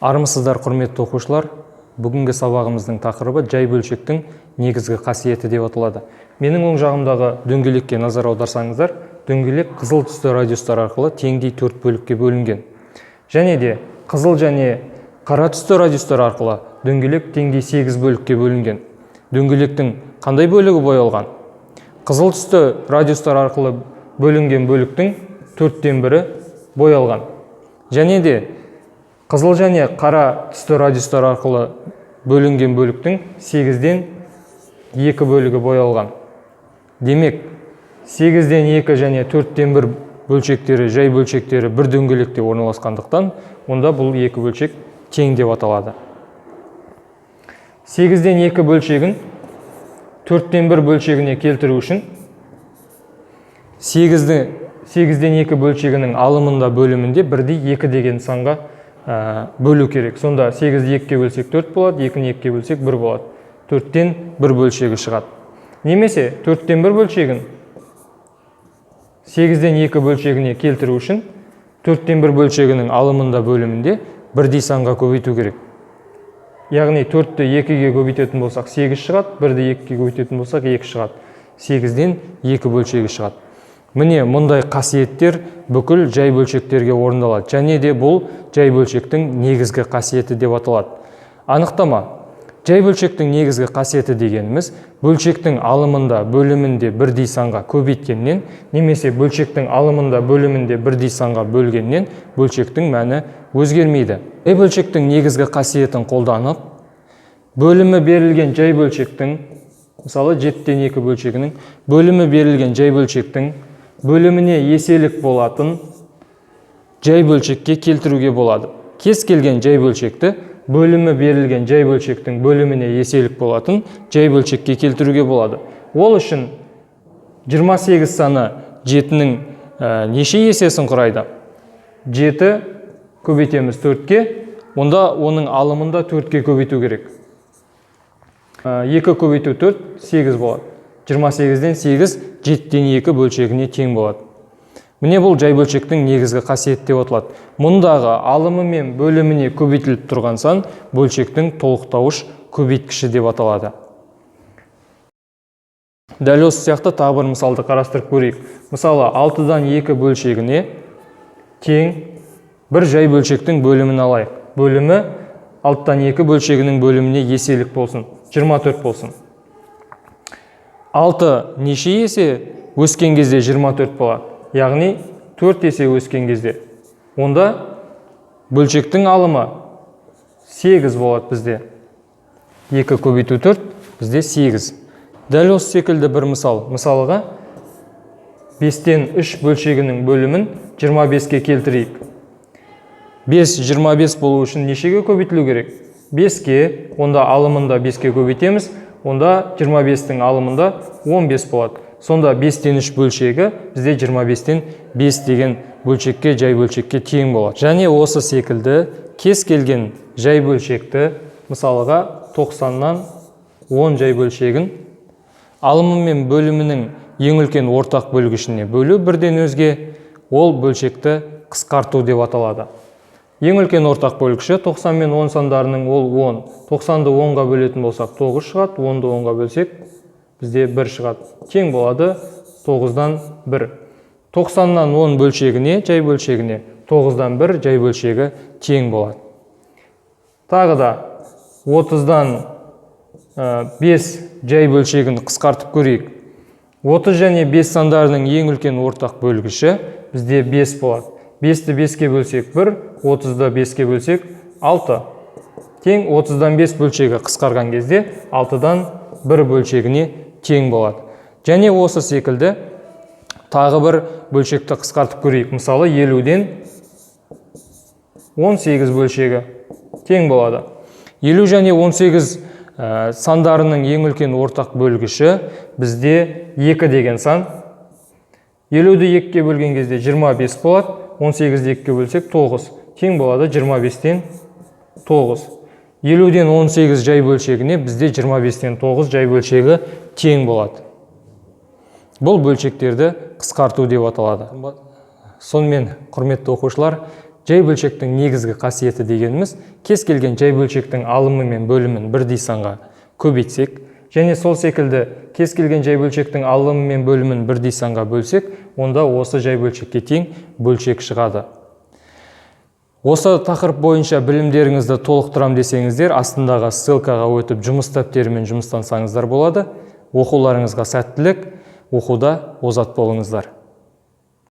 Армысыздар, құрметті оқушылар. Бүгінгі сабағымыздың тақырыбы жай бөлшектің негізгі қасиеті деп аталады. Менің оң жағымдағы дөңгелекке назар аударсаңыздар, дөңгелек қызыл түсті радиустар арқылы теңдей 4 бөлікке бөлінген. Және де қызыл және қара түсті радиустар арқылы дөңгелек теңдей 8 бөлікке бөлінген. Дөңгелектің қандай бөлігі боялған? Қызыл түсті радиустар арқылы бөлінген бөліктің 4-тен бірі боялған. Және де қызыл және қара түсті радиустар арқылы бөлінген бөліктің 8-ден 2 бөлігі боялған. Демек, 8-ден 2 және 4-тен 1 бөлшектері, жай бөлшектері бір дөңгелекте орналасқандықтан, онда бұл 2 бөлшек тең деп аталады. 8-ден 2 бөлшегін 4-тен 1 бөлшегіне келтіру үшін 8-ден 2 бөлшегінің алымында бөлімінде 1/2 деген санға бөлу керек. Сонда 8-ді 2-ке бөлсек 4 болады, 2-ні 2-ке бөлсек 1 болады. 4-тен 1 бөлшегі шығады. Немесе 4-тен 1 бөлшегін 8-ден 2 бөлшегіне келтіру үшін 4-тен 1 бөлшегінің алымында бөлімінде 1 санға көбейту керек. Яғни 4-ті 2-ге көбейтетін болсақ 8 шығады, 1-ді 2-ге көбейтетін болсақ 2 шығады. 8-ден 2 бөлшегі шығады. Міне мұндай қасиеттер бүкіл жай бөлшектерге орындалады. Және де бұл жай бөлшектің негізгі қасиеті деп аталады. Анықтама. Жай бөлшектің негізгі қасиеті дегеніміз, бөлшектің алымында бөлімінде 1 санға көбейткеннен, немесе бөлшектің алымында бөлімінде 1 санға бөлгеннен бөлшектің мәні өзгермейді. Жай бөлшектің негізгі қасиетін қолданып, бөлімі берілген жай бөлшектің, мысалы 7-тен 2 бөлшегінің, бөлімі берілген жай бөлшектің бөліміне еселік болатын жай бөлшекке келтіруге болады. Кез келген жай бөлшекті бөлімі берілген жай бөлшектің бөліміне еселік болатын жай бөлшекке келтіруге болады. Ол үшін 28 саны 7-нің неше есесін құрайды? 7 көбейтеміз 4-ке, онда оның алымында 4-ке көбейту керек. 2 көбейту 4, 8 болады. 28-ден 8 7-тен 2 бөлшегіне тең болады. Міне бұл жай бөлшектің негізгі қасиеті деп аталады. Мұндағы алымы мен бөліміне көбейтіліп тұрған сан бөлшектің толықтауыш көбейткіші деп аталады. Дәл осы сияқты тағы бір мысалды қарастырып көрейік. Мысалы 6-дан 2 бөлшегіне тең бір жай бөлшектің бөлімін алайық. Бөлімі 6-дан 2 бөлшегінің бөліміне еселік болсын, 24 болсын. 6 неше есе өскен кезде 24 болады. Яғни 4 есе өскен кезде. Онда бөлшектің алымы 8 болады бізде. 2 көбейту 4 бізде 8. Дәл осы секілді бір мысал. Мысалға 5-тен 3 бөлшегінің бөлімін 25-ке келтірейік. 5 25 болу үшін нешеге көбейтілу керек? 5-ке, онда алымында 5-ке көбейтеміз. Онда 25-тің алымында 15 болады. Сонда 5-тен 3 бөлшегі бізде 25-тен 5 деген бөлшекке, жай бөлшекке тең болады. Және осы секілді кез келген жай бөлшекті, мысалға 90-нан 10 жай бөлшегін алымы мен бөлімінің ең үлкен ортақ бөлгішіне бөлу бірден өзге, ол бөлшекті қысқарту деп аталады. Ең үлкен ортақ бөлгіші 90 мен 10 сандарының ол 10. 90-ды 10-ға бөлетін болсақ 9 шығады, 10-ды 10-ға бөлсек бізде 1 шығады. Тең болады 9-дан 1. 90-нан 10 бөлшегіне, жай бөлшегіне 9-дан 1 жай бөлшегі тең болады. Тағы да 30-дан 5 жай бөлшегін қысқартып көрейік. 30 және 5 сандарының ең үлкен ортақ бөлгіші бізде 5 болады. 5-ті 5-ке бөлсек 1, 30-да 5-ке бөлсек 6. Тең 30-дан 5 бөлшегі қысқарған кезде 6-дан 1 бөлшегіне тең болады. Және осы секілді тағы бір бөлшекті қысқартып көрейік. Мысалы 50-ден 18 бөлшегі тең болады. 50 және 18 сандарының ең үлкен ортақ бөлгіші бізде 2 деген сан. 50-ді 2-ке бөлген кезде 25 болады. 18-ді 2-ке бөлсек 9. Тең болады 25-тен 9. 50-ден 18 жай бөлшегіне бізде 25-тен 9 жай бөлшегі тең болады. Бұл бөлшектерді қысқарту деп аталады. Сонымен, құрметті оқушылар, жай бөлшектің негізгі қасиеті дегеніміз кез келген жай бөлшектің алымы мен бөлімін бірдей санға көбейтсек, және сол секілді кез келген жай бөлшектің алымы мен бөлімін бірдей санға бөлсек, онда осы жай бөлшекке тең бөлшек шығады. Осы тақырып бойынша білімдеріңізді толықтырам десеңіздер, астындағы ссылкаға өтіп жұмыс дәптерімен жұмыстансаңыздар болады. Оқуларыңызға сәттілік, оқуда озат болыңыздар.